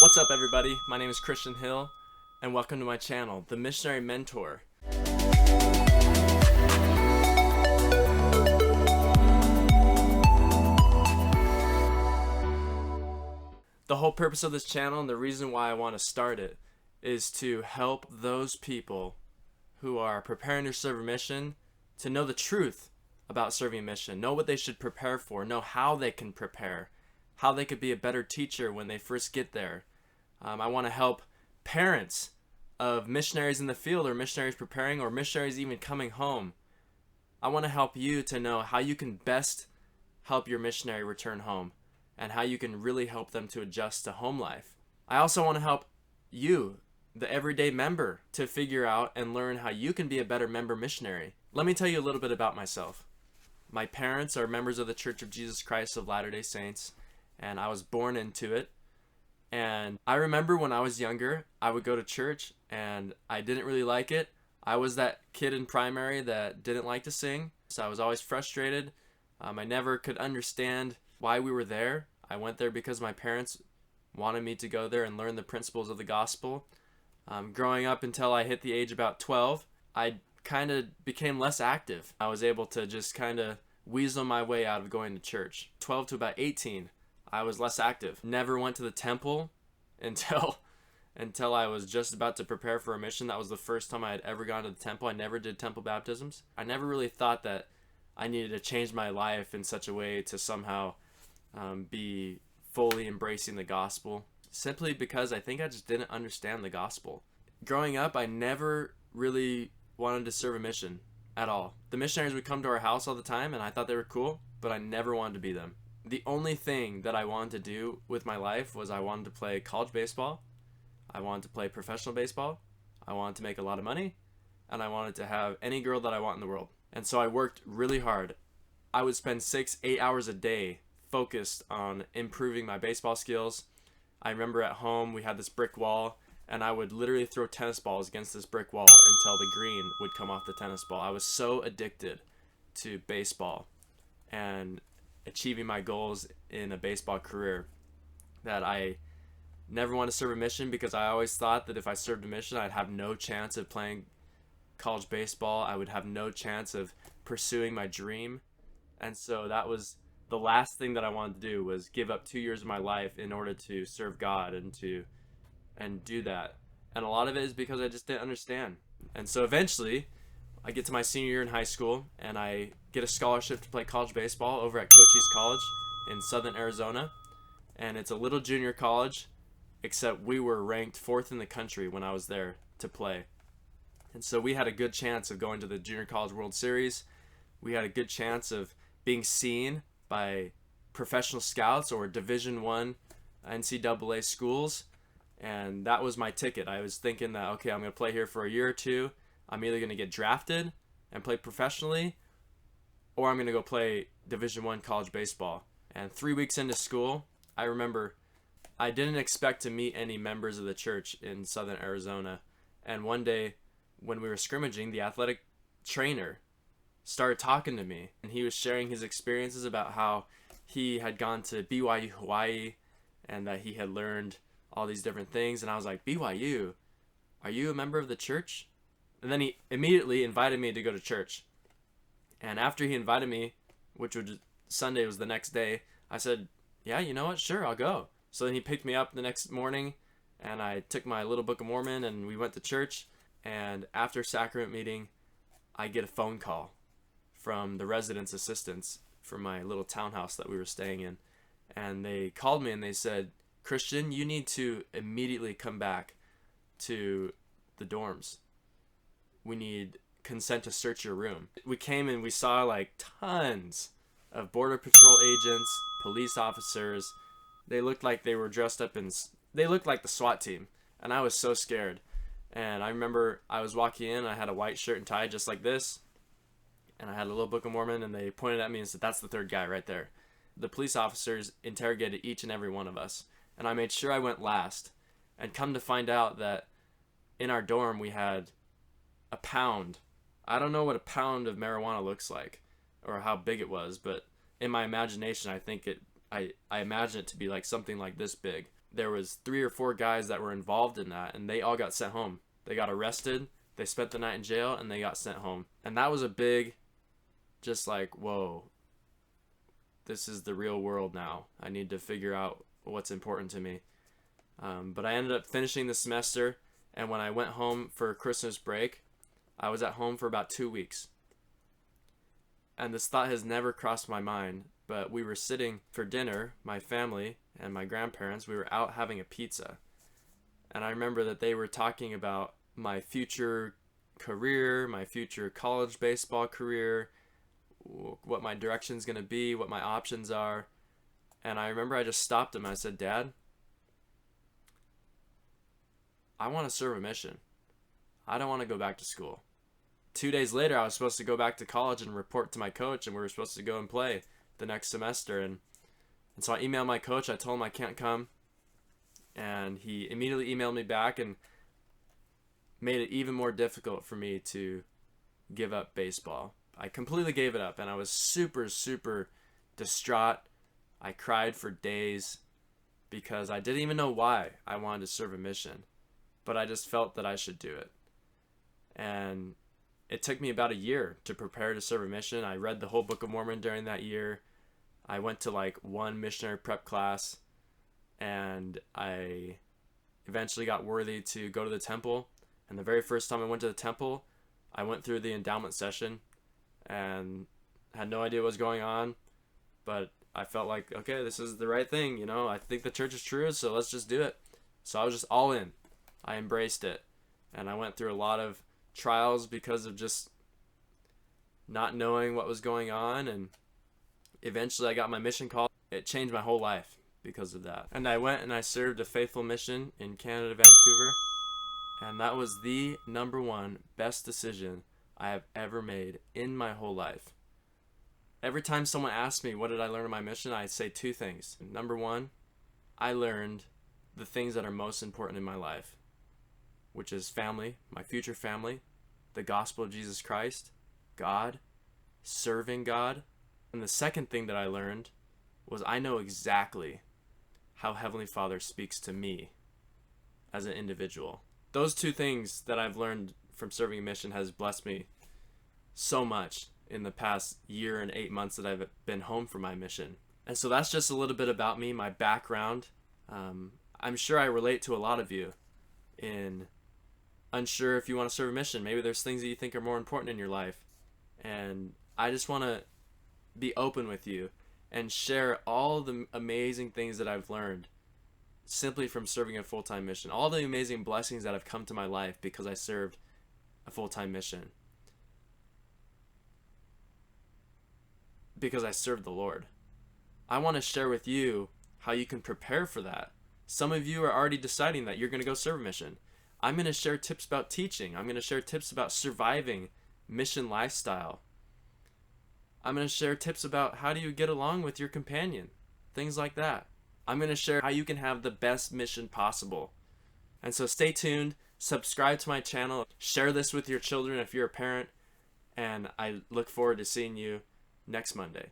What's up, everybody? My name is Christian Hill, and welcome to my channel, The Missionary Mentor. The whole purpose of this channel and the reason why I want to start it is to help those people who are preparing to serve a mission to know the truth about serving a mission, know what they should prepare for, know how they can prepare, how they could be a better teacher when they first get there. I want to help parents of missionaries in the field or missionaries preparing or missionaries even coming home. I want to help you to know how you can best help your missionary return home and how you can really help them to adjust to home life. I also want to help you, the everyday member, to figure out and learn how you can be a better member missionary. Let me tell you a little bit about myself. My parents are members of the Church of Jesus Christ of Latter-day Saints, and I was born into it. And I remember when I was younger, I would go to church and I didn't really like it. I was that kid in primary that didn't like to sing, so I was always frustrated. I never could understand why we were there. I went there because my parents wanted me to go there and learn the principles of the gospel. Growing up until I hit the age about 12, I kind of became less active. I was able to just kind of weasel my way out of going to church. 12 to about 18. I was less active. Never went to the temple until I was just about to prepare for a mission. That was the first time I had ever gone to the temple. I never did temple baptisms. I never really thought that I needed to change my life in such a way to somehow be fully embracing the gospel, simply because I think I just didn't understand the gospel. Growing up, I never really wanted to serve a mission at all. The missionaries would come to our house all the time, and I thought they were cool, but I never wanted to be them. The only thing that I wanted to do with my life was I wanted to play college baseball, I wanted to play professional baseball, I wanted to make a lot of money, and I wanted to have any girl that I want in the world. And so I worked really hard. I would spend 6-8 hours a day focused on improving my baseball skills. I remember at home we had this brick wall, and I would literally throw tennis balls against this brick wall until the green would come off the tennis ball. I was so addicted to baseball and achieving my goals in a baseball career that I never wanted to serve a mission, because I always thought that if I served a mission, I'd have no chance of playing college baseball. I would have no chance of pursuing my dream. And so that was the last thing that I wanted to do, was give up 2 years of my life in order to serve God and do that. And a lot of it is because I just didn't understand. And so eventually I get to my senior year in high school and I get a scholarship to play college baseball over at Cochise College in southern Arizona. And it's a little junior college, except we were ranked 4th in the country when I was there to play. And so we had a good chance of going to the Junior College World Series. We had a good chance of being seen by professional scouts or Division I NCAA schools. And that was my ticket. I was thinking that, okay, I'm going to play here for a year or two. I'm either going to get drafted and play professionally, or I'm going to go play Division I college baseball. And 3 weeks into school, I remember I didn't expect to meet any members of the church in southern Arizona. And one day when we were scrimmaging, the athletic trainer started talking to me, and he was sharing his experiences about how he had gone to BYU Hawaii and that he had learned all these different things. And I was like, BYU? Are you a member of the church? And then he immediately invited me to go to church. And after he invited me, which was Sunday, was the next day, I said, yeah, you know what? Sure, I'll go. So then he picked me up the next morning, and I took my little Book of Mormon, and we went to church. And after sacrament meeting, I get a phone call from the residence assistants from my little townhouse that we were staying in. And they called me and they said, Christian, you need to immediately come back to the dorms. We need consent to search your room. We came and we saw like tons of Border Patrol agents, police officers. They looked like they were dressed up they looked like the SWAT team. And I was so scared. And I remember I was walking in, I had a white shirt and tie just like this. And I had a little Book of Mormon, and they pointed at me and said, that's the third guy right there. The police officers interrogated each and every one of us. And I made sure I went last. And come to find out that in our dorm we had a pound. I don't know what a pound of marijuana looks like or how big it was, but in my imagination I think I imagine it to be like something like this big. there was 3 or 4 guys that were involved in that, and they all got sent home. They got arrested, they spent the night in jail, and they got sent home. And that was a big, just like, whoa, this is the real world now. I need to figure out what's important to me. But I ended up finishing the semester, and when I went home for Christmas break, I was at home for about 2 weeks. And this thought has never crossed my mind, but we were sitting for dinner, my family and my grandparents, we were out having a pizza. And I remember that they were talking about my future career, my future college baseball career, what my direction's going to be, what my options are. And I remember I just stopped them and I said, Dad, I want to serve a mission. I don't want to go back to school. 2 days later, I was supposed to go back to college and report to my coach, and we were supposed to go and play the next semester. And so I emailed my coach. I told him I can't come. And he immediately emailed me back and made it even more difficult for me to give up baseball. I completely gave it up, and I was super, super distraught. I cried for days because I didn't even know why I wanted to serve a mission, but I just felt that I should do it. And it took me about a year to prepare to serve a mission. I read the whole Book of Mormon during that year. I went to like one missionary prep class, and I eventually got worthy to go to the temple. And the very first time I went to the temple, I went through the endowment session and had no idea what was going on, but I felt like, okay, this is the right thing, you know, I think the church is true, so let's just do it. So I was just all in. I embraced it, and I went through a lot of trials because of just not knowing what was going on, and eventually I got my mission call. It changed my whole life because of that. And I went and I served a faithful mission in Canada, Vancouver, and that was the #1 best decision I have ever made in my whole life. Every time someone asks me what did I learn in my mission, I say 2 things. #1, I learned the things that are most important in my life, which is family, my future family, the gospel of Jesus Christ, God, serving God. And the second thing that I learned was I know exactly how Heavenly Father speaks to me as an individual. Those 2 things that I've learned from serving a mission has blessed me so much in the past year and 8 months that I've been home for my mission. And so that's just a little bit about me, my background. I'm sure I relate to a lot of you in unsure if you want to serve a mission. Maybe there's things that you think are more important in your life. And I just want to be open with you and share all the amazing things that I've learned simply from serving a full-time mission. All the amazing blessings that have come to my life because I served a full-time mission. Because I served the Lord. I want to share with you how you can prepare for that. Some of you are already deciding that you're going to go serve a mission. I'm going to share tips about teaching. I'm going to share tips about surviving mission lifestyle. I'm going to share tips about how do you get along with your companion. Things like that. I'm going to share how you can have the best mission possible. And so stay tuned. Subscribe to my channel. Share this with your children if you're a parent. And I look forward to seeing you next Monday.